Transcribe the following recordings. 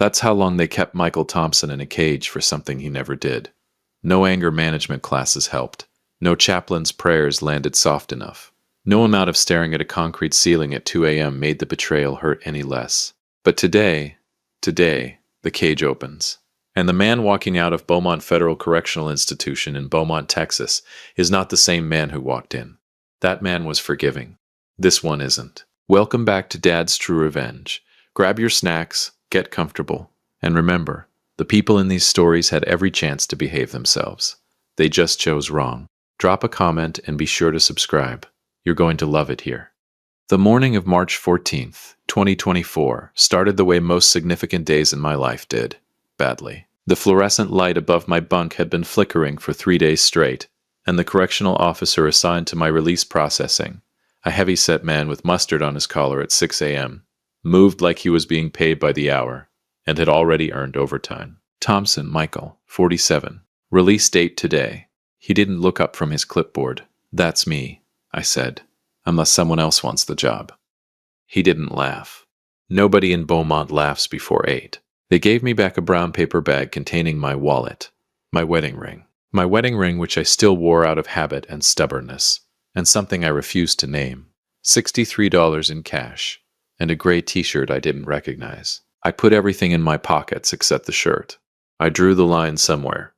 That's how long they kept Michael Thompson in a cage for something he never did. No anger management classes helped. No chaplain's prayers landed soft enough. No amount of staring at a concrete ceiling at 2 a.m. made the betrayal hurt any less. But today, the cage opens. And the man walking out of Beaumont Federal Correctional Institution in Beaumont, Texas, is not the same man who walked in. That man was forgiving. This one isn't. Welcome back to Dad's True Revenge. Grab your snacks, get comfortable, and remember, the people in these stories had every chance to behave themselves. They just chose wrong. Drop a comment and be sure to subscribe. You're going to love it here. The morning of March 14th, 2024, started the way most significant days in my life did. Badly. The fluorescent light above my bunk had been flickering for 3 days straight, and the correctional officer assigned to my release processing, a heavy-set man with mustard on his collar at 6 a.m., moved like he was being paid by the hour, and had already earned overtime. Thompson, Michael, 47. Release date today. He didn't look up from his clipboard. That's me, I said, unless someone else wants the job. He didn't laugh. Nobody in Beaumont laughs before 8. They gave me back a brown paper bag containing my wallet, my wedding ring, which I still wore out of habit and stubbornness, and something I refused to name, $63 in cash, and a gray t-shirt I didn't recognize. I put everything in my pockets except the shirt. I drew the line somewhere.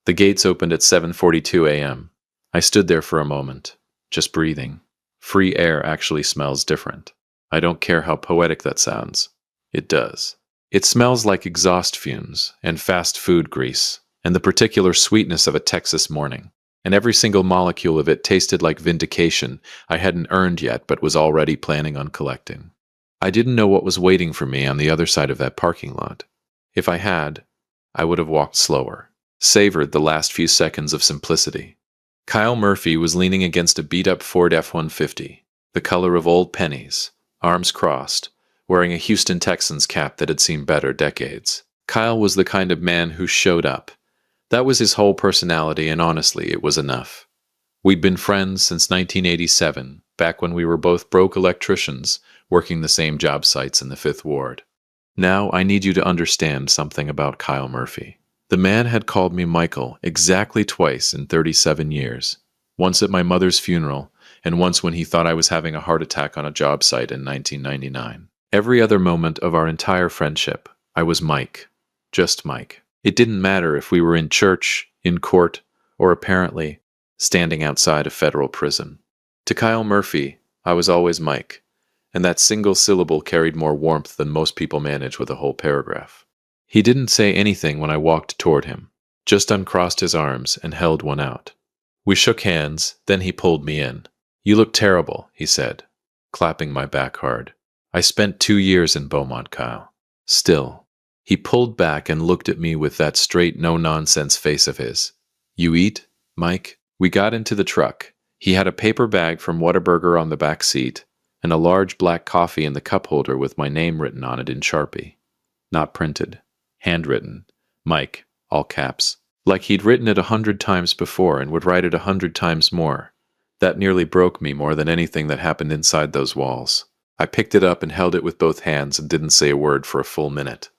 The gates opened at 7:42 a.m. I stood there for a moment, just breathing. Free air actually smells different. I don't care how poetic that sounds. It does. It smells like exhaust fumes and fast food grease and the particular sweetness of a Texas morning. And every single molecule of it tasted like vindication I hadn't earned yet but was already planning on collecting. I didn't know what was waiting for me on the other side of that parking lot. If I had, I would have walked slower, savored the last few seconds of simplicity. Kyle Murphy was leaning against a beat-up Ford F-150, the color of old pennies, arms crossed, wearing a Houston Texans cap that had seen better decades. Kyle was the kind of man who showed up. That was his whole personality, and honestly, it was enough. We'd been friends since 1987, back when we were both broke electricians working the same job sites in the 5th Ward. Now, I need you to understand something about Kyle Murphy. The man had called me Michael exactly twice in 37 years. Once at my mother's funeral, and once when he thought I was having a heart attack on a job site in 1999. Every other moment of our entire friendship, I was Mike. Just Mike. It didn't matter if we were in church, in court, or apparently standing outside a federal prison. To Kyle Murphy, I was always Mike, and that single syllable carried more warmth than most people manage with a whole paragraph. He didn't say anything when I walked toward him, just uncrossed his arms and held one out. We shook hands, then he pulled me in. "You look terrible," he said, clapping my back hard. "I spent 2 years in Beaumont, Kyle." Still, he pulled back and looked at me with that straight, no-nonsense face of his. "You eat, Mike?" We got into the truck. He had a paper bag from Whataburger on the back seat, and a large black coffee in the cup holder with my name written on it in Sharpie. Not printed. Handwritten. Mike, all caps. Like he'd written it 100 times before and would write it 100 times more. That nearly broke me more than anything that happened inside those walls. I picked it up and held it with both hands and didn't say a word for a full minute.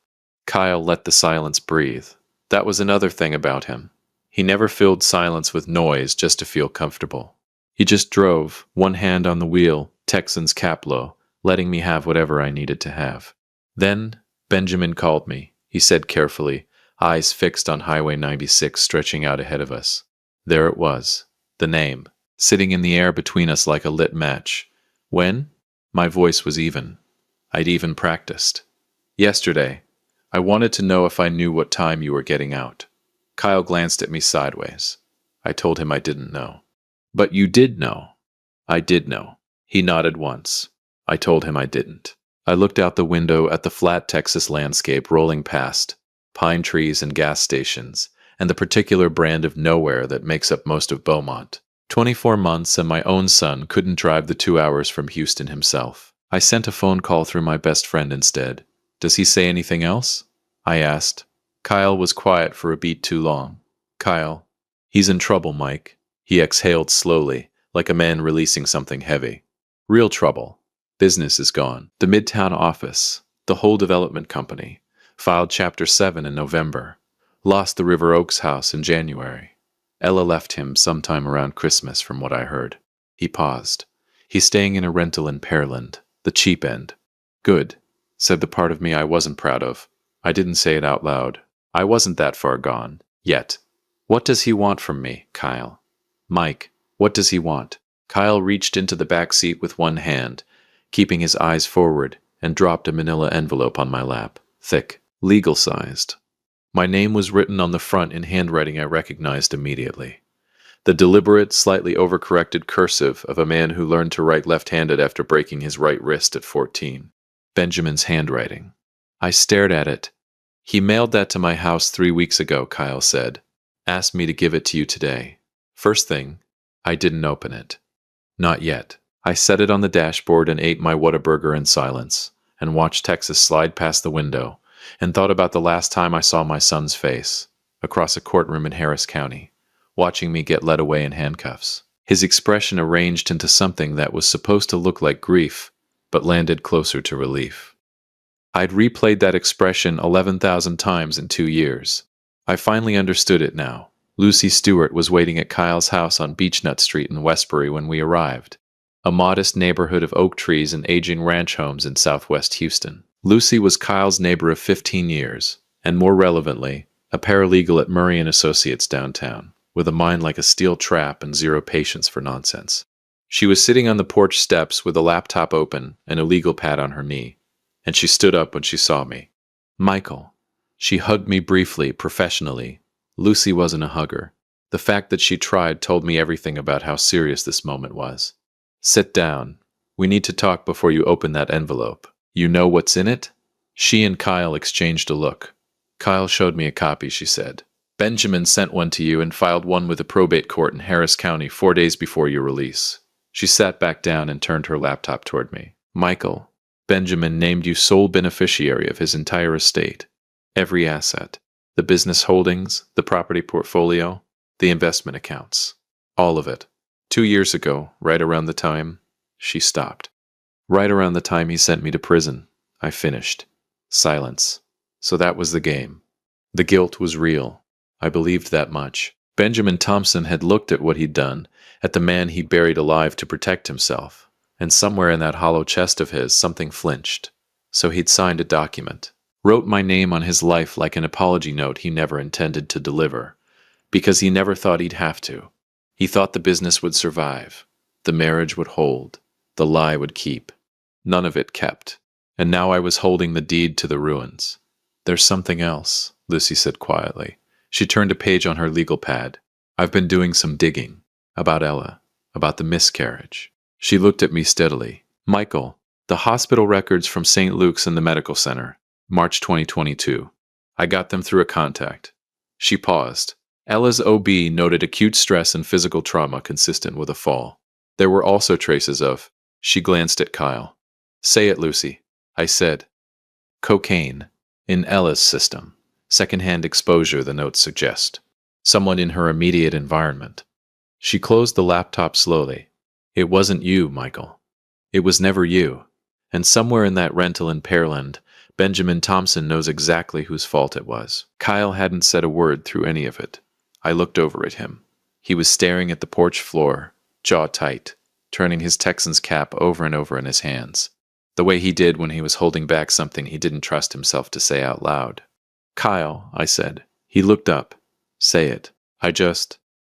Kyle let the silence breathe. That was another thing about him. He never filled silence with noise just to feel comfortable. He just drove, one hand on the wheel, Texans cap low, letting me have whatever I needed to have. Then, Benjamin called me, he said carefully, eyes fixed on Highway 96 stretching out ahead of us. There it was, the name, sitting in the air between us like a lit match. When? My voice was even. I'd even practiced. Yesterday. I wanted to know if I knew what time you were getting out. Kyle glanced at me sideways. I told him I didn't know. But you did know. I did know. He nodded once. I told him I didn't. I looked out the window at the flat Texas landscape rolling past, pine trees and gas stations, and the particular brand of nowhere that makes up most of Beaumont. 24 months and my own son couldn't drive the 2 hours from Houston himself. I sent a phone call through my best friend instead. Does he say anything else? I asked. Kyle was quiet for a beat too long. Kyle. He's in trouble, Mike. He exhaled slowly, like a man releasing something heavy. Real trouble. Business is gone. The Midtown office, the whole development company, Filed Chapter 7 in November. Lost the River Oaks house in January. Ella left him sometime around Christmas, from what I heard. He paused. He's staying in a rental in Pearland, the cheap end. Good, said the part of me I wasn't proud of. I didn't say it out loud. I wasn't that far gone. Yet. What does he want from me, Kyle? Mike, what does he want? Kyle reached into the back seat with one hand, keeping his eyes forward, and dropped a manila envelope on my lap. Thick, legal-sized. My name was written on the front in handwriting I recognized immediately. The deliberate, slightly overcorrected cursive of a man who learned to write left-handed after breaking his right wrist at 14. Benjamin's handwriting. I stared at it. He mailed that to my house 3 weeks ago, Kyle said. Asked me to give it to you today. First thing, I didn't open it. Not yet. I set it on the dashboard and ate my Whataburger in silence, and watched Texas slide past the window, and thought about the last time I saw my son's face, across a courtroom in Harris County, watching me get led away in handcuffs. His expression arranged into something that was supposed to look like grief, but landed closer to relief. I'd replayed that expression 11,000 times in 2 years. I finally understood it now. Lucy Stewart was waiting at Kyle's house on Beechnut Street in Westbury when we arrived, a modest neighborhood of oak trees and aging ranch homes in southwest Houston. Lucy was Kyle's neighbor of 15 years, and more relevantly, a paralegal at Murray & Associates downtown, with a mind like a steel trap and zero patience for nonsense. She was sitting on the porch steps with a laptop open and a legal pad on her knee, and she stood up when she saw me. Michael. She hugged me briefly, professionally. Lucy wasn't a hugger. The fact that she tried told me everything about how serious this moment was. Sit down. We need to talk before you open that envelope. You know what's in it? She and Kyle exchanged a look. Kyle showed me a copy, she said. Benjamin sent one to you and filed one with the probate court in Harris County 4 days before your release. She sat back down and turned her laptop toward me. Michael, Benjamin named you sole beneficiary of his entire estate. Every asset. The business holdings, the property portfolio, the investment accounts. All of it. 2 years ago, right around the time... She stopped. Right around the time he sent me to prison. I finished. Silence. So that was the game. The guilt was real. I believed that much. Benjamin Thompson had looked at what he'd done, at the man he buried alive to protect himself, and somewhere in that hollow chest of his something flinched. So he'd signed a document. Wrote my name on his life like an apology note he never intended to deliver, because he never thought he'd have to. He thought the business would survive, the marriage would hold, the lie would keep. None of it kept, and now I was holding the deed to the ruins. There's something else, Lucy said quietly. She turned a page on her legal pad. I've been doing some digging, about Ella, about the miscarriage. She looked at me steadily. Michael, the hospital records from St. Luke's and the medical center. March 2022. I got them through a contact. She paused. Ella's OB noted acute stress and physical trauma consistent with a fall. There were also traces of... She glanced at Kyle. Say it, Lucy. I said. Cocaine. In Ella's system. Secondhand exposure, the notes suggest. Someone in her immediate environment. She closed the laptop slowly. It wasn't you, Michael. It was never you. And somewhere in that rental in Pearland, Benjamin Thompson knows exactly whose fault it was. Kyle hadn't said a word through any of it. I looked over at him. He was staring at the porch floor, jaw tight, turning his Texan's cap over and over in his hands, the way he did when he was holding back something he didn't trust himself to say out loud. Kyle, I said. He looked up. Say it.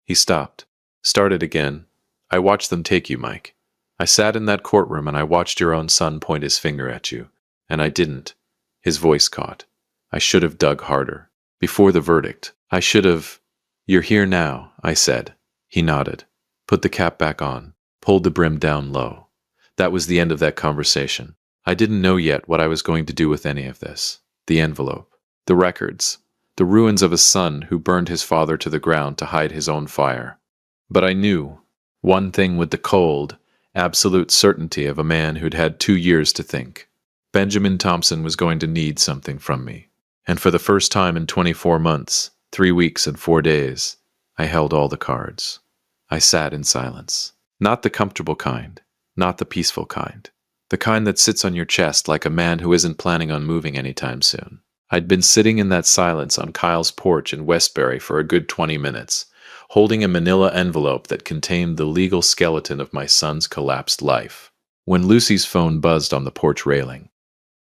He stopped. Started again. I watched them take you, Mike. I sat in that courtroom and I watched your own son point his finger at you, and I didn't. His voice caught. I should have dug harder. Before the verdict, I should have... You're here now, I said. He nodded. Put the cap back on. Pulled the brim down low. That was the end of that conversation. I didn't know yet what I was going to do with any of this. The envelope. The records. The ruins of a son who burned his father to the ground to hide his own fire. But I knew. One thing with the cold, absolute certainty of a man who'd had 2 years to think. Benjamin Thompson was going to need something from me. And for the first time in 24 months, 3 weeks and 4 days, I held all the cards. I sat in silence. Not the comfortable kind, not the peaceful kind. The kind that sits on your chest like a man who isn't planning on moving anytime soon. I'd been sitting in that silence on Kyle's porch in Westbury for a good 20 minutes, holding a manila envelope that contained the legal skeleton of my son's collapsed life, when Lucy's phone buzzed on the porch railing.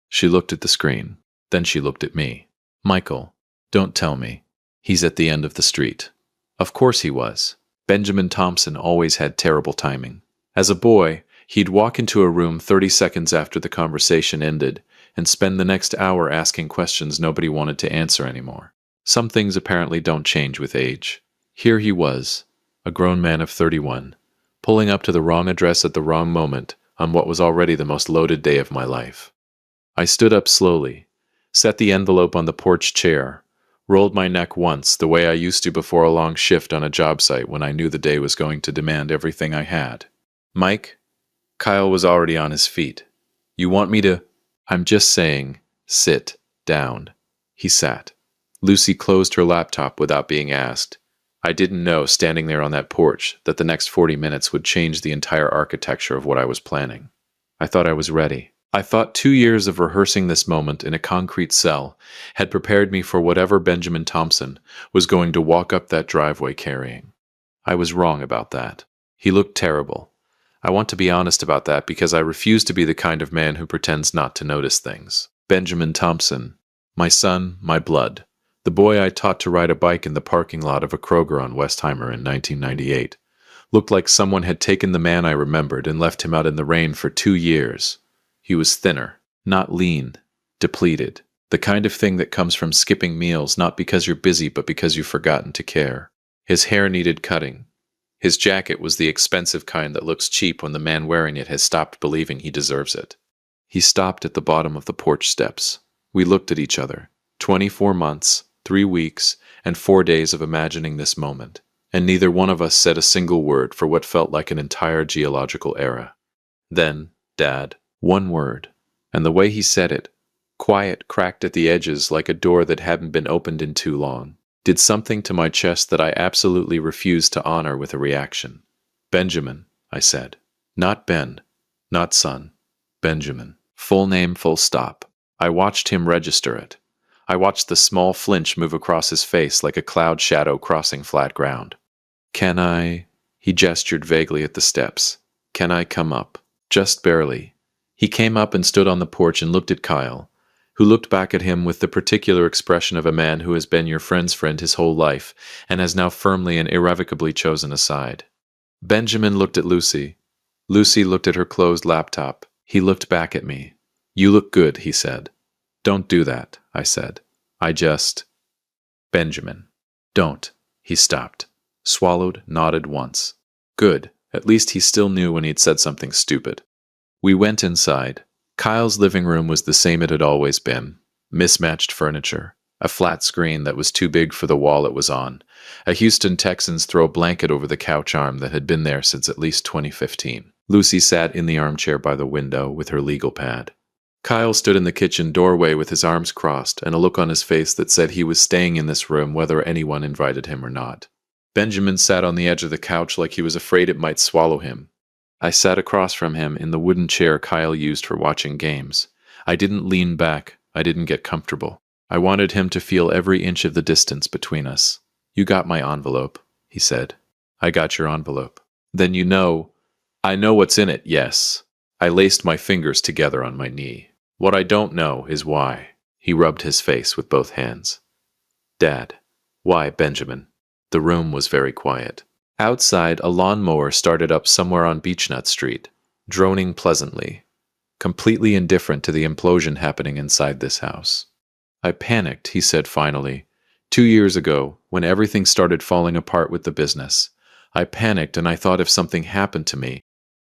She looked at the screen. Then she looked at me. "Michael, don't tell me. He's at the end of the street." Of course he was. Benjamin Thompson always had terrible timing. As a boy, he'd walk into a room 30 seconds after the conversation ended and spend the next hour asking questions nobody wanted to answer anymore. Some things apparently don't change with age. Here he was, a grown man of 31, pulling up to the wrong address at the wrong moment on what was already the most loaded day of my life. I stood up slowly, set the envelope on the porch chair, rolled my neck once the way I used to before a long shift on a job site when I knew the day was going to demand everything I had. "Mike?" Kyle was already on his feet. "You want me to—" "I'm just saying, sit down." He sat. Lucy closed her laptop without being asked. I didn't know, standing there on that porch, that the next 40 minutes would change the entire architecture of what I was planning. I thought I was ready. I thought 2 years of rehearsing this moment in a concrete cell had prepared me for whatever Benjamin Thompson was going to walk up that driveway carrying. I was wrong about that. He looked terrible. I want to be honest about that because I refuse to be the kind of man who pretends not to notice things. Benjamin Thompson, my son, my blood, the boy I taught to ride a bike in the parking lot of a Kroger on Westheimer in 1998, looked like someone had taken the man I remembered and left him out in the rain for 2 years. He was thinner, not lean, depleted, the kind of thing that comes from skipping meals not because you're busy but because you've forgotten to care. His hair needed cutting. His jacket was the expensive kind that looks cheap when the man wearing it has stopped believing he deserves it. He stopped at the bottom of the porch steps. We looked at each other. 24 months, 3 weeks, and 4 days of imagining this moment, and neither one of us said a single word for what felt like an entire geological era. Then, Dad, one word, and the way he said it, quiet, cracked at the edges like a door that hadn't been opened in too long, did something to my chest that I absolutely refused to honor with a reaction. "Benjamin," I said. Not Ben, not son. Benjamin. Full name, full stop. I watched him register it. I watched the small flinch move across his face like a cloud shadow crossing flat ground. "Can I—" He gestured vaguely at the steps. "Can I come up?" Just barely. He came up and stood on the porch and looked at Kyle, who looked back at him with the particular expression of a man who has been your friend's friend his whole life and has now firmly and irrevocably chosen a side. Benjamin looked at Lucy. Lucy looked at her closed laptop. He looked back at me. "You look good," he said. "Don't do that," I said. Benjamin. "Don't." He stopped, swallowed, nodded once. Good. At least he still knew when he'd said something stupid. We went inside. Kyle's living room was the same it had always been. Mismatched furniture. A flat screen that was too big for the wall it was on. A Houston Texans throw blanket over the couch arm that had been there since at least 2015. Lucy sat in the armchair by the window with her legal pad. Kyle stood in the kitchen doorway with his arms crossed and a look on his face that said he was staying in this room whether anyone invited him or not. Benjamin sat on the edge of the couch like he was afraid it might swallow him. I sat across from him in the wooden chair Kyle used for watching games. I didn't lean back. I didn't get comfortable. I wanted him to feel every inch of the distance between us. "You got my envelope," he said. "I got your envelope." "Then you know—" "I know what's in it, yes." I laced my fingers together on my knee. "What I don't know is why." He rubbed his face with both hands. "Dad." "Why, Benjamin?" The room was very quiet. Outside, a lawnmower started up somewhere on Beechnut Street, droning pleasantly, completely indifferent to the implosion happening inside this house. "I panicked," he said finally. 2 years ago, when everything started falling apart with the business. I panicked and I thought if something happened to me,